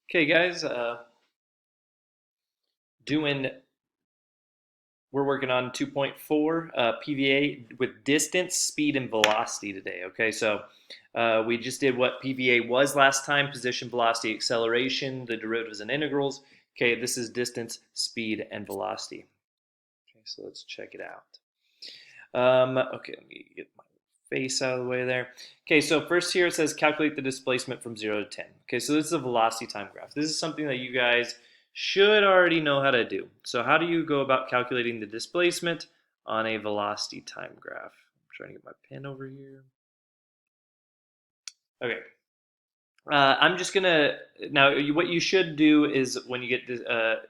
Okay, guys, we're working on 2.4 PVA with distance, speed, and velocity today. Okay, so we just did what PVA was last time: position, velocity, acceleration, the derivatives and integrals. Okay, this is distance, speed, and velocity. Okay, so let's check it out. Okay, let me get my face out of the way there. Okay, so first here it says calculate the displacement from 0 to 10. Okay, so this is a velocity time graph. This is something that you guys should already know how to do. So how do you go about calculating the displacement on a velocity time graph? I'm trying to get my pen over here. Okay, I'm just gonna what you should do is when you get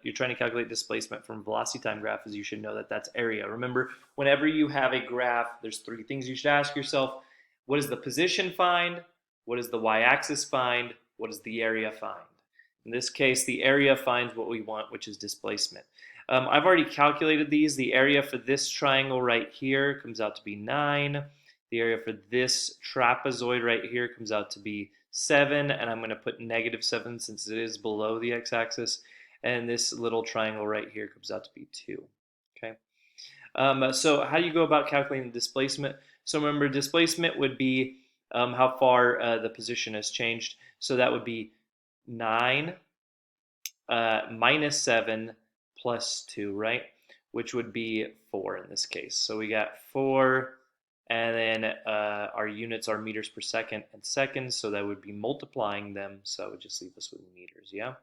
you're trying to calculate displacement from velocity time graph is you should know that that's area. Remember, whenever you have a graph, there's three things you should ask yourself: what is the position find? What is the y-axis find? What is the area find? In this case, the area finds what we want, which is displacement. I've already calculated these. The area for this triangle right here comes out to be 9. The area for this trapezoid right here comes out to be 7, and I'm going to put -7 since it is below the x-axis. And this little triangle right here comes out to be 2. Okay. So how do you go about calculating the displacement? So remember, displacement would be how far the position has changed. So that would be 9 minus 7 plus 2, right? Which would be 4 in this case. So we got 4, and then our units are meters per second and seconds, so that would be multiplying them, so it would just leave us with meters, yeah?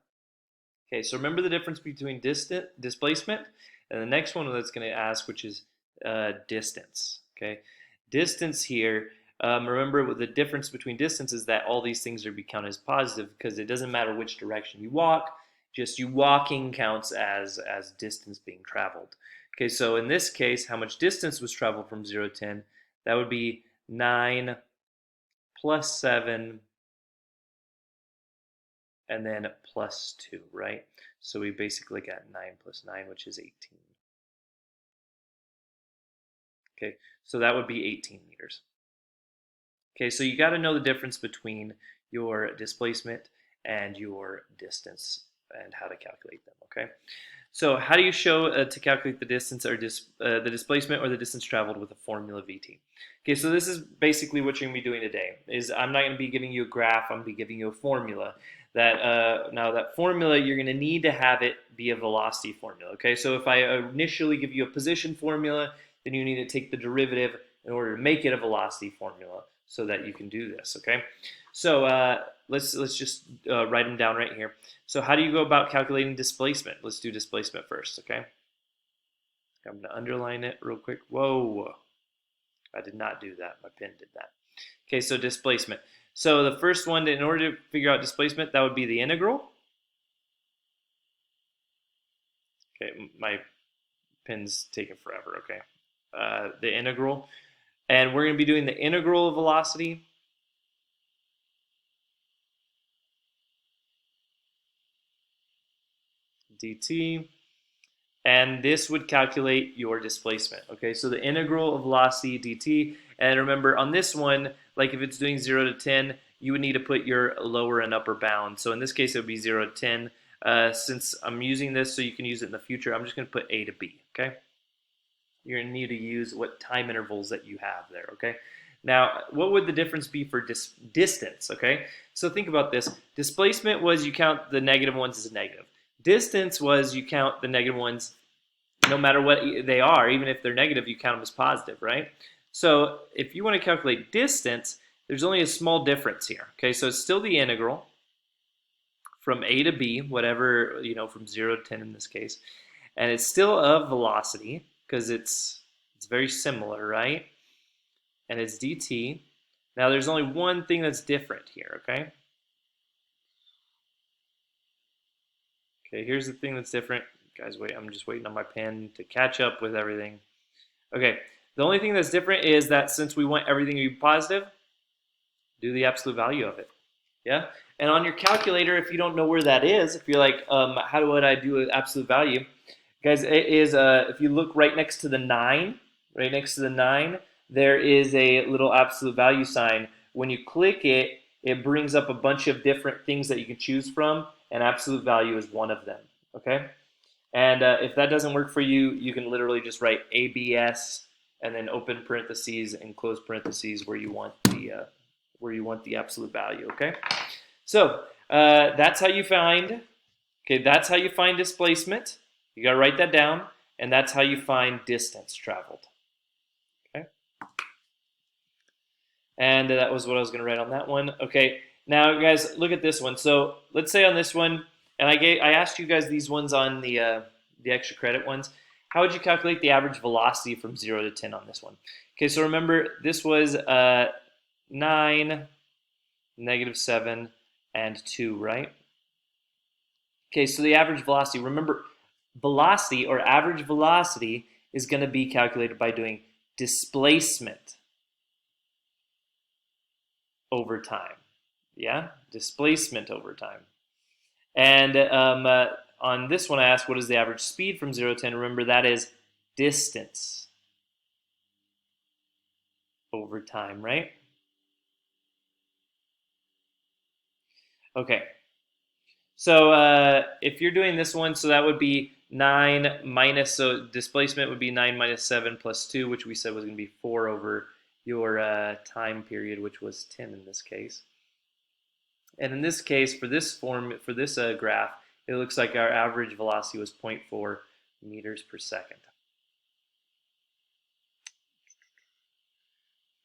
Okay, so remember the difference between displacement and the next one that's going to ask, which is distance, okay? Distance here, remember the difference between distance is that all these things are be counted as positive because it doesn't matter which direction you walk, just you walking counts as distance being traveled. Okay, so in this case, how much distance was traveled from 0 to 10? That would be 9 plus 7 and then plus 2, right? So we basically got 9 plus 9, which is 18. Okay, so that would be 18 meters. Okay, so you got to know the difference between your displacement and your distance and how to calculate them, okay? So how do you show to calculate the distance or the displacement or the distance traveled with a formula VT? Okay, so this is basically what you're going to be doing today. Is I'm not going to be giving you a graph. I'm going to be giving you a formula. Now that formula you're going to need to have it be a velocity formula. Okay, so if I initially give you a position formula, then you need to take the derivative in order to make it a velocity formula so that you can do this. Okay, so let's just write them down right here. So how do you go about calculating displacement? Let's do displacement first, okay? I'm going to underline it real quick. Whoa, I did not do that. My pen did that. Okay, so displacement. So the first one, in order to figure out displacement, that would be the integral. Okay, my pen's taking forever, okay? The integral. And we're going to be doing the integral of velocity. dt. And this would calculate your displacement. Okay, so the integral of velocity dt. And remember, on this one, like if it's doing 0 to 10, you would need to put your lower and upper bound. So in this case, it would be 0 to 10. Since I'm using this so you can use it in the future, I'm just going to put a to b, okay? You're going to need to use what time intervals that you have there, okay? Now, what would the difference be for distance, okay? So think about this. Displacement was you count the negative ones as a negative. Distance was you count the negative ones no matter what they are, even if they're negative, you count them as positive, right? So if you want to calculate distance, there's only a small difference here, okay? So it's still the integral from a to b, whatever, from 0 to 10 in this case, and it's still a velocity because it's very similar, right? And it's dt. Now there's only one thing that's different here, okay? Okay, here's the thing that's different. Guys, wait, I'm just waiting on my pen to catch up with everything. Okay, the only thing that's different is that since we want everything to be positive, do the absolute value of it. Yeah? And on your calculator, if you don't know where that is, if you're like, how would I do an absolute value? Guys, it is, if you look right next to the 9, there is a little absolute value sign. When you click it, it brings up a bunch of different things that you can choose from, and absolute value is one of them. Okay, and if that doesn't work for you, you can literally just write ABS and then open parentheses and close parentheses where you want the absolute value. Okay, so that's how you find. Okay, that's how you find displacement. You got to write that down, and that's how you find distance traveled. Okay, and that was what I was going to write on that one. Okay, now guys, look at this one. So let's say on this one, and I asked you guys these ones on the extra credit ones. How would you calculate the average velocity from 0 to 10 on this one? Okay, so remember this was 9, -7, and 2, right? Okay, so the average velocity. Remember, velocity or average velocity is going to be calculated by doing displacement over time. Yeah, displacement over time. And on this one, I asked, what is the average speed from 0 to 10? Remember, that is distance over time, right? Okay. So if you're doing this one, so that would be 9 minus, so displacement would be 9 minus 7 plus 2, which we said was going to be 4 over your time period, which was 10 in this case. And in this case, for this graph, it looks like our average velocity was 0.4 meters per second.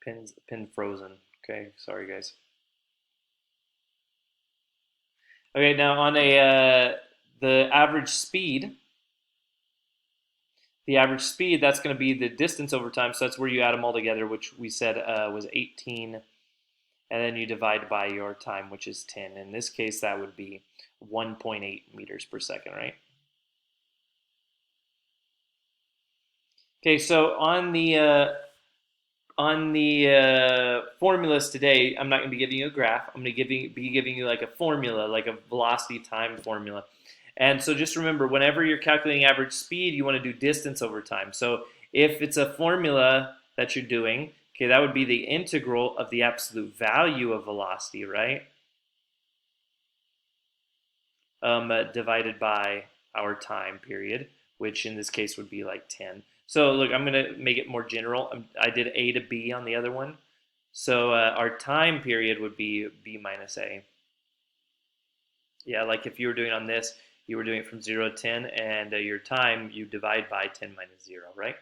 Pin frozen. Okay, sorry guys. Okay, now on the average speed, that's going to be the distance over time. So that's where you add them all together, which we said was 18, and then you divide by your time, which is 10. In this case, that would be 1.8 meters per second, right? Okay, so on the formulas today, I'm not going to be giving you a graph. I'm going to be giving you like a formula, like a velocity time formula. And so just remember, whenever you're calculating average speed, you want to do distance over time. So if it's a formula that you're doing, okay, that would be the integral of the absolute value of velocity, right? Divided by our time period, which in this case would be like 10. So look, I'm going to make it more general. I did A to B on the other one. So our time period would be B minus A. Yeah, like if you were doing on this, you were doing it from 0 to 10, and your time, you divide by 10 minus 0, right?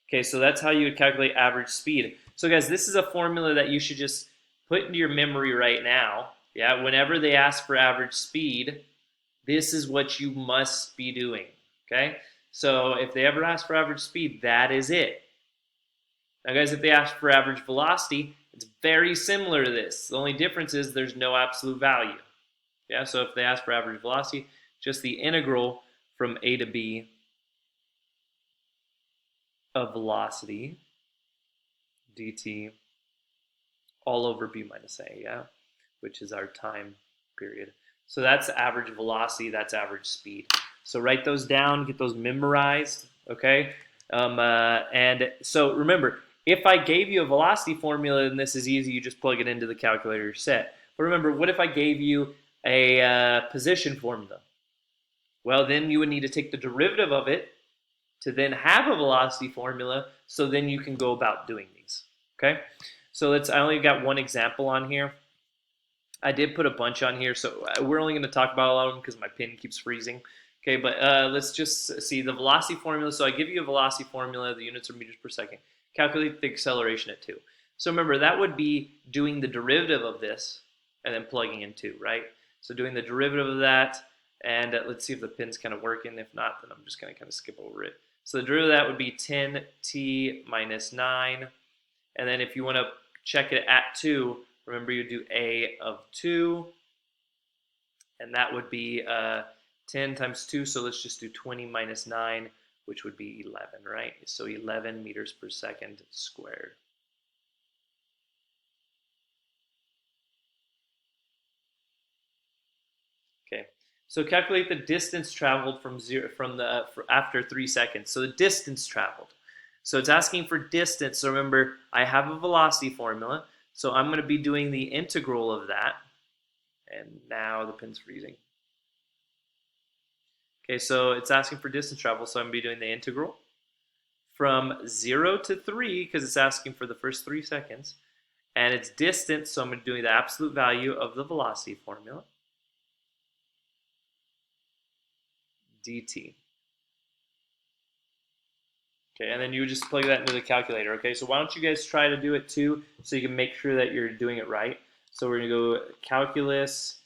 Okay, so that's how you would calculate average speed. So guys, this is a formula that you should just put into your memory right now. Yeah, whenever they ask for average speed, this is what you must be doing, okay? So if they ever ask for average speed, that is it. Now guys, if they ask for average velocity, it's very similar to this. The only difference is there's no absolute value. Yeah, so if they ask for average velocity, just the integral from A to B of velocity dt all over B minus A, yeah, which is our time period. So that's average velocity, that's average speed. So write those down, get those memorized, okay? And so remember, if I gave you a velocity formula, and this is easy, you just plug it into the calculator set. But remember, what if I gave you a position formula? Well, then you would need to take the derivative of it to then have a velocity formula, so then you can go about doing these, okay? So I only got one example on here. I did put a bunch on here, so we're only going to talk about a lot of them because my pen keeps freezing. Okay, but let's just see the velocity formula. So I give you a velocity formula, the units are meters per second. Calculate the acceleration at 2. So remember, that would be doing the derivative of this and then plugging in 2, right? So doing the derivative of that, and let's see if the pin's kind of working. If not, then I'm just going to kind of skip over it. So the derivative of that would be 10t minus 9. And then if you want to check it at 2, remember you do a of 2. And that would be 10 times 2. So let's just do 20 minus 9, which would be 11, right? So 11 meters per second squared. Okay. So calculate the distance traveled after 3 seconds. So the distance traveled. So it's asking for distance. So remember, I have a velocity formula. So I'm going to be doing the integral of that. And now the pin's freezing. Okay, so it's asking for distance travel, so I'm going to be doing the integral from 0 to 3 because it's asking for the first 3 seconds. And it's distance, so I'm going to be doing the absolute value of the velocity formula, dt. Okay, and then you just plug that into the calculator. Okay, so why don't you guys try to do it too so you can make sure that you're doing it right. So we're going to go calculus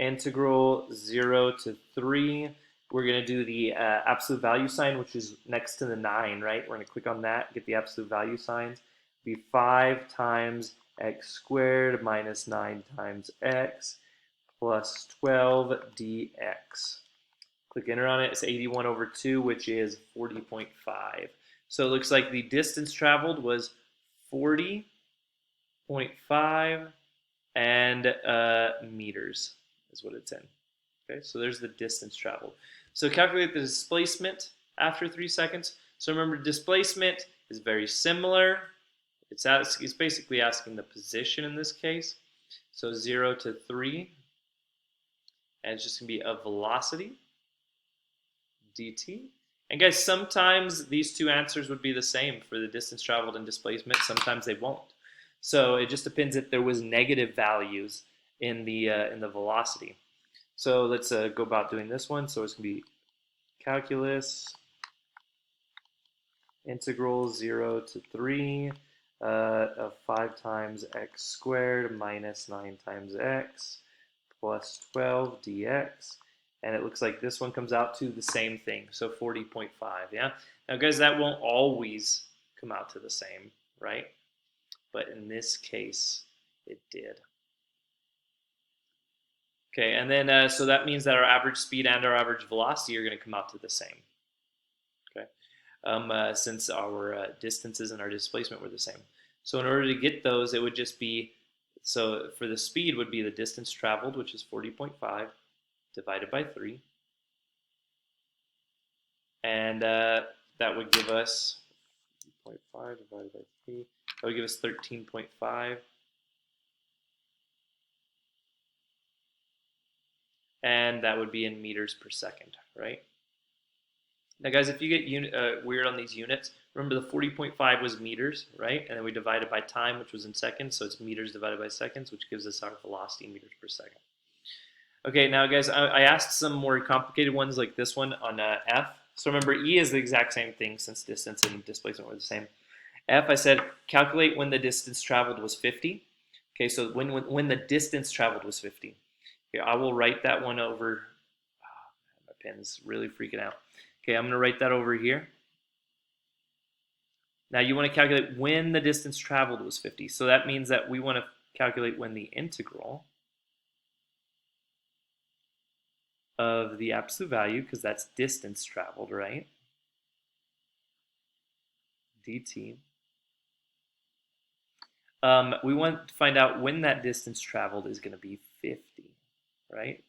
integral 0 to 3. We're going to do the absolute value sign, which is next to the 9, right? We're going to click on that, get the absolute value signs. Be 5 times x squared minus 9 times x plus 12 dx. Click enter on it. It's 81 over 2, which is 40.5. So it looks like the distance traveled was 40.5 and meters is what it's in. Okay, so there's the distance traveled. So calculate the displacement after 3 seconds. So remember, displacement is very similar. It's basically asking the position in this case. So 0 to 3, and it's just going to be a velocity, dt. And guys, sometimes these two answers would be the same for the distance traveled and displacement. Sometimes they won't. So it just depends if there was negative values in the velocity. So let's go about doing this one. So it's going to be calculus integral 0 to 3 of 5 times x squared minus 9 times x plus 12 dx. And it looks like this one comes out to the same thing, so 40.5, yeah? Now, guys, that won't always come out to the same, right? But in this case, it did. Okay, and then so that means that our average speed and our average velocity are going to come out to the same, okay? Since our distances and our displacement were the same. So in order to get those, it would just be, so for the speed would be the distance traveled, which is 40.5, divided by 3. And that would give us 0.5 divided by 3. That would give us 13.5. And that would be in meters per second, right? Now, guys, if you get weird on these units, remember the 40.5 was meters, right? And then we divided by time, which was in seconds. So it's meters divided by seconds, which gives us our velocity in meters per second. Okay, now, guys, I asked some more complicated ones like this one on F. So remember, E is the exact same thing since distance and displacement were the same. F, I said, calculate when the distance traveled was 50. Okay, so when the distance traveled was 50. Okay, I will write that one over. Oh, my pen's really freaking out. Okay, I'm going to write that over here. Now you want to calculate when the distance traveled was 50. So that means that we want to calculate when the integral of the absolute value, because that's distance traveled, right? dt. We want to find out when that distance traveled is going to be 50, right?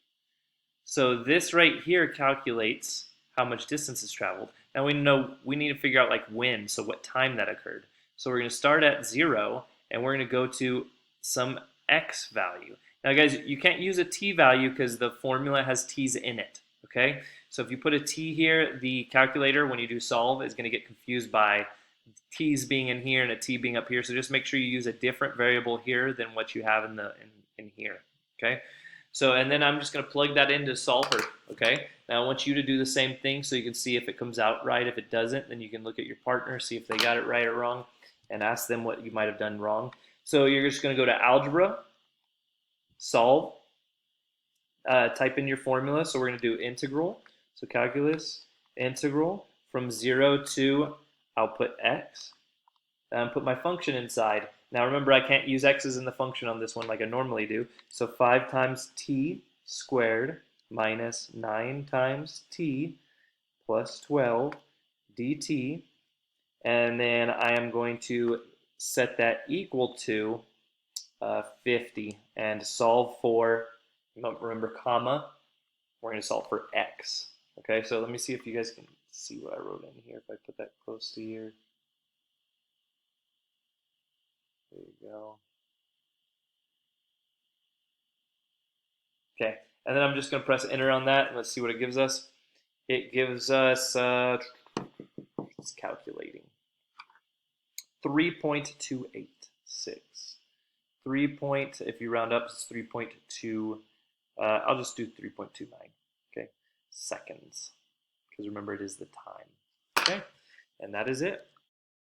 So this right here calculates how much distance is traveled. Now we know we need to figure out like when, so what time that occurred. So we're going to start at 0, and we're going to go to some x value. Now, guys, you can't use a t value because the formula has t's in it, okay? So if you put a t here, the calculator, when you do solve, is going to get confused by t's being in here and a t being up here. So just make sure you use a different variable here than what you have in here, okay? So, and then I'm just going to plug that into solver, okay? Now I want you to do the same thing so you can see if it comes out right. If it doesn't, then you can look at your partner, see if they got it right or wrong, and ask them what you might have done wrong. So you're just going to go to algebra, solve, type in your formula. So we're going to do integral. So calculus, integral from 0 to, I'll put x, and put my function inside. Now remember, I can't use x's in the function on this one like I normally do. So 5 times t squared minus 9 times t plus 12 dt. And then I am going to set that equal to 50 and solve for, remember, comma, we're going to solve for x. Okay, so let me see if you guys can see what I wrote in here. If I put that close to here. There you go. Okay, and then I'm just going to press enter on that, and let's see what it gives us. it gives us, it's calculating, 3.286. If you round up, it's 3.2, I'll just do 3.29, okay, seconds, because remember it is the time, okay, and that is it.